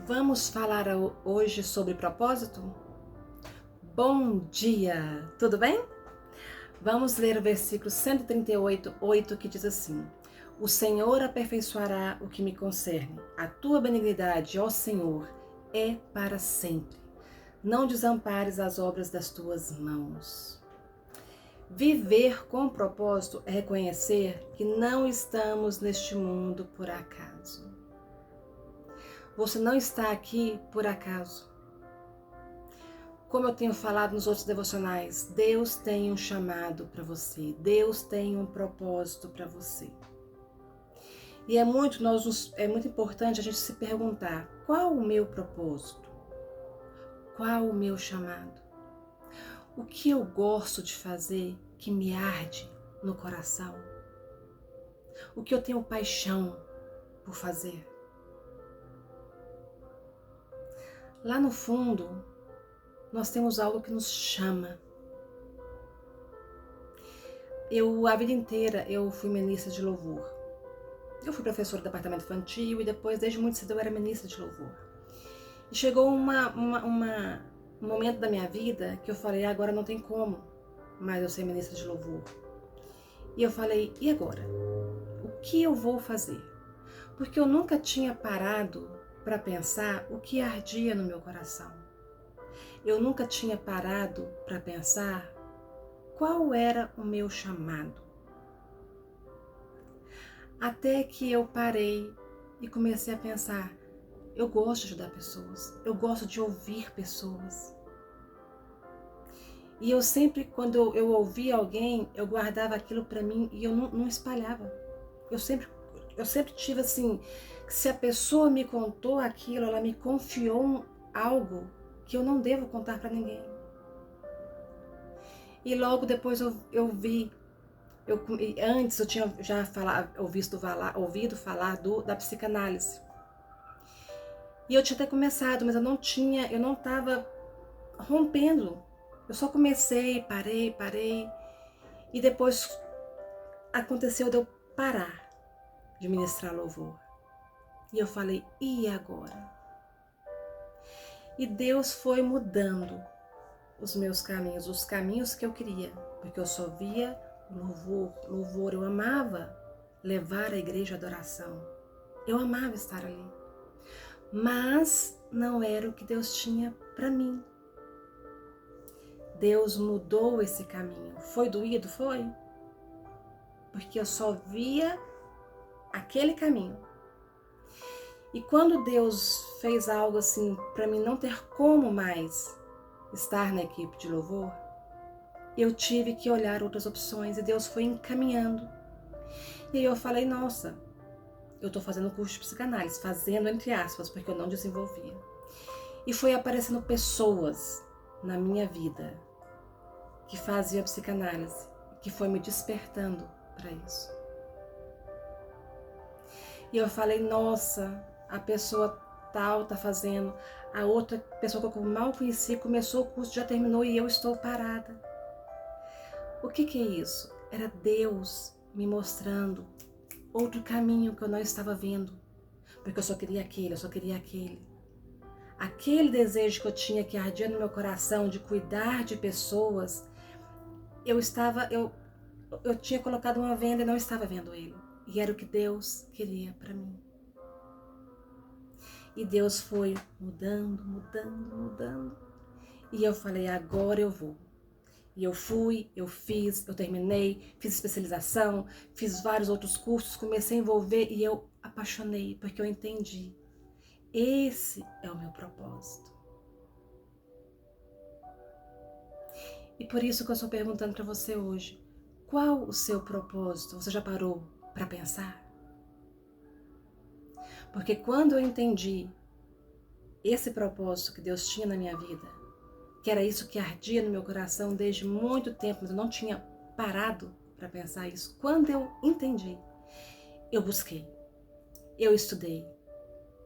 Vamos falar hoje sobre propósito? Bom dia, tudo bem? Vamos ler o versículo 138, 8, que diz assim: O Senhor aperfeiçoará o que me concerne. A tua benignidade, ó Senhor, é para sempre. Não desampares as obras das tuas mãos. Viver com propósito é reconhecer que não estamos neste mundo por acaso. Você não está aqui por acaso. Como eu tenho falado nos outros devocionais, Deus tem um chamado para você. Deus tem um propósito para você. E é muito importante a gente se perguntar: qual o meu propósito? Qual o meu chamado? O que eu gosto de fazer que me arde no coração? O que eu tenho paixão por fazer? Lá no fundo, nós temos algo que nos chama. A vida inteira, eu fui ministra de louvor. Eu fui professora do departamento infantil e depois, desde muito cedo, eu era ministra de louvor. E chegou um momento da minha vida que eu falei: agora não tem como mais eu ser ministra de louvor. E eu falei: e agora? O que eu vou fazer? Porque eu nunca tinha parado para pensar o que ardia no meu coração. Eu nunca tinha parado para pensar qual era o meu chamado. Até que eu parei e comecei a pensar: eu gosto de ajudar pessoas, eu gosto de ouvir pessoas. E eu sempre, quando eu ouvia alguém, eu guardava aquilo para mim e eu não espalhava. Eu sempre tive assim, que se a pessoa me contou aquilo, ela me confiou algo que eu não devo contar para ninguém. E logo depois eu vi, antes eu tinha já ouvido falar da psicanálise. E eu tinha até começado, mas eu não estava rompendo. Eu só comecei, parei. E depois aconteceu de eu parar de ministrar louvor. E eu falei: e agora? E Deus foi mudando os meus caminhos, os caminhos que eu queria. Porque eu só via louvor. Eu amava levar a igreja à adoração. Eu amava estar ali. Mas não era o que Deus tinha para mim. Deus mudou esse caminho. Foi doído? Foi. Porque eu só via aquele caminho. E quando Deus fez algo assim para mim não ter como mais estar na equipe de louvor, eu tive que olhar outras opções e Deus foi encaminhando. E aí eu falei: nossa, eu estou fazendo curso de psicanálise, fazendo entre aspas, porque eu não desenvolvia. E foi aparecendo pessoas na minha vida que faziam psicanálise, que foi me despertando para isso. E eu falei: nossa, a pessoa tal tá fazendo, a outra pessoa que eu mal conheci começou o curso, já terminou e eu estou parada. O que é isso? Era Deus me mostrando outro caminho que eu não estava vendo, porque eu só queria aquele. Aquele desejo que eu tinha, que ardia no meu coração de cuidar de pessoas, eu tinha colocado uma venda e não estava vendo ele. E era o que Deus queria para mim. E Deus foi mudando. E eu falei: agora eu vou. E eu fui, eu terminei, fiz especialização, fiz vários outros cursos, comecei a envolver e eu apaixonei, porque eu entendi. Esse é o meu propósito. E por isso que eu estou perguntando para você hoje: qual o seu propósito? Você já parou para pensar? Porque quando eu entendi esse propósito que Deus tinha na minha vida, que era isso que ardia no meu coração desde muito tempo, mas eu não tinha parado para pensar isso. Quando eu entendi, eu busquei, eu estudei,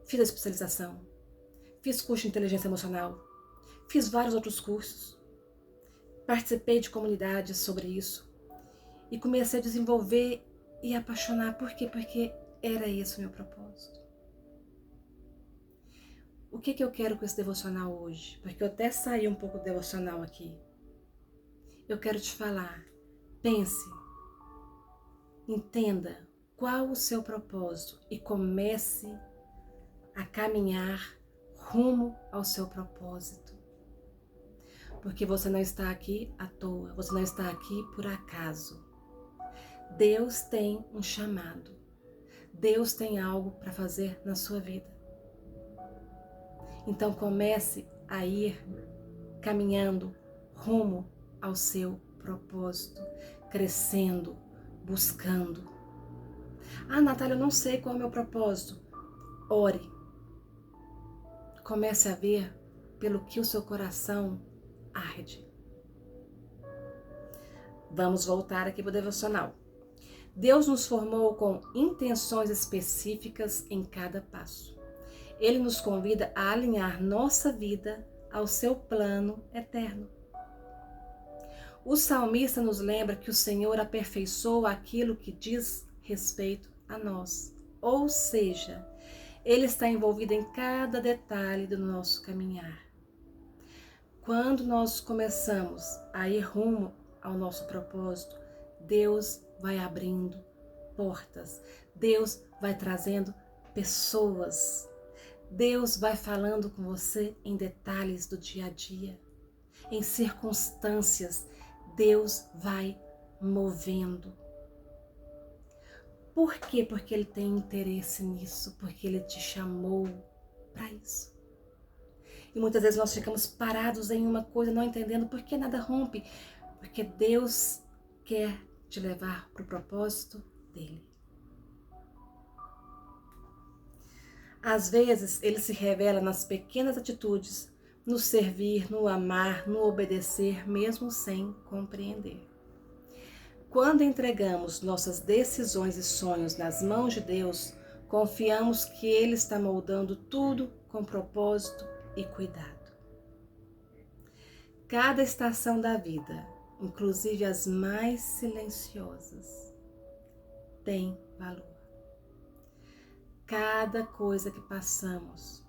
fiz a especialização, fiz curso de inteligência emocional, fiz vários outros cursos, participei de comunidades sobre isso e comecei a desenvolver e apaixonar. Por quê? Porque era esse o meu propósito. O que eu quero com esse devocional hoje? Porque eu até saí um pouco do devocional aqui. Eu quero te falar, pense, entenda qual o seu propósito e comece a caminhar rumo ao seu propósito. Porque você não está aqui à toa, você não está aqui por acaso. Deus tem um chamado. Deus tem algo para fazer na sua vida. Então comece a ir caminhando rumo ao seu propósito, crescendo, buscando. Ah, Natália, eu não sei qual é o meu propósito. Ore. Comece a ver pelo que o seu coração arde. Vamos voltar aqui para o devocional. Deus nos formou com intenções específicas em cada passo. Ele nos convida a alinhar nossa vida ao seu plano eterno. O salmista nos lembra que o Senhor aperfeiçoa aquilo que diz respeito a nós. Ou seja, Ele está envolvido em cada detalhe do nosso caminhar. Quando nós começamos a ir rumo ao nosso propósito, Deus vai abrindo portas, Deus vai trazendo pessoas, Deus vai falando com você em detalhes do dia a dia, em circunstâncias, Deus vai movendo. Por quê? Porque Ele tem interesse nisso, porque Ele te chamou para isso. E muitas vezes nós ficamos parados em uma coisa, não entendendo por que nada rompe. Porque Deus quer te levar para o propósito dele. Às vezes, ele se revela nas pequenas atitudes, no servir, no amar, no obedecer, mesmo sem compreender. Quando entregamos nossas decisões e sonhos nas mãos de Deus, confiamos que Ele está moldando tudo com propósito e cuidado. Cada estação da vida, inclusive as mais silenciosas, tem valor. Cada coisa que passamos,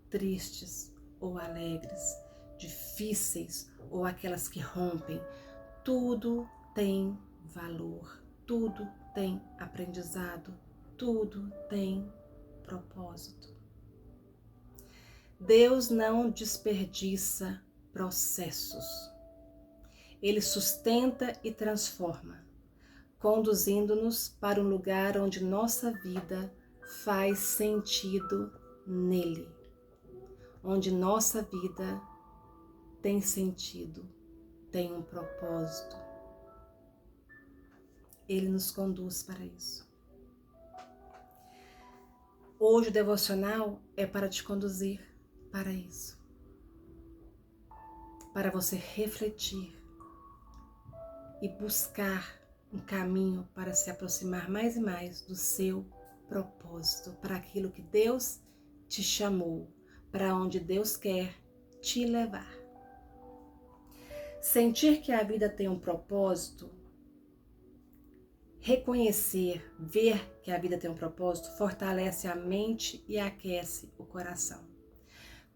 tristes ou alegres, difíceis ou aquelas que rompem, tudo tem valor, tudo tem aprendizado, tudo tem propósito. Deus não desperdiça processos. Ele sustenta e transforma, conduzindo-nos para um lugar onde nossa vida faz sentido nele, onde nossa vida tem sentido, tem um propósito. Ele nos conduz para isso. Hoje o devocional é para te conduzir para isso, para você refletir e buscar um caminho para se aproximar mais e mais do seu propósito, para aquilo que Deus te chamou, para onde Deus quer te levar. Sentir que a vida tem um propósito, reconhecer, ver que a vida tem um propósito, fortalece a mente e aquece o coração.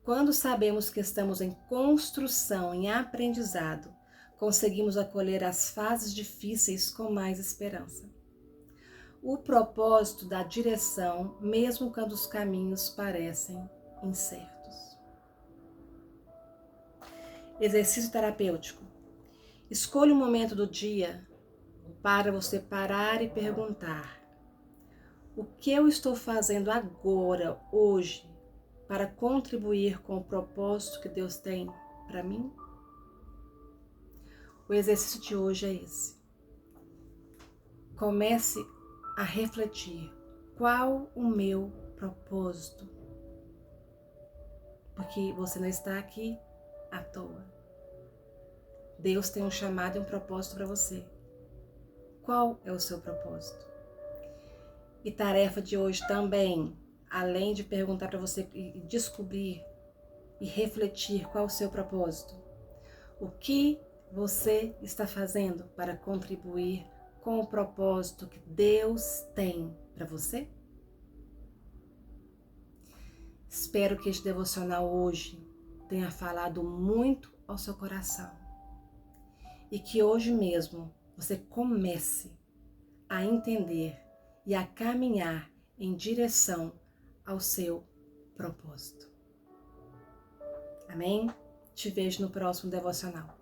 Quando sabemos que estamos em construção, em aprendizado, conseguimos acolher as fases difíceis com mais esperança. O propósito dá direção, mesmo quando os caminhos parecem incertos. Exercício terapêutico. Escolha um momento do dia para você parar e perguntar: o que eu estou fazendo agora, hoje, para contribuir com o propósito que Deus tem para mim? O exercício de hoje é esse. Comece a refletir: qual o meu propósito? Porque você não está aqui à toa. Deus tem um chamado e um propósito para você. Qual é o seu propósito? E tarefa de hoje também, além de perguntar para você e descobrir e refletir qual o seu propósito, o que você está fazendo para contribuir com o propósito que Deus tem para você? Espero que este devocional hoje tenha falado muito ao seu coração e que hoje mesmo você comece a entender e a caminhar em direção ao seu propósito. Amém? Te vejo no próximo devocional.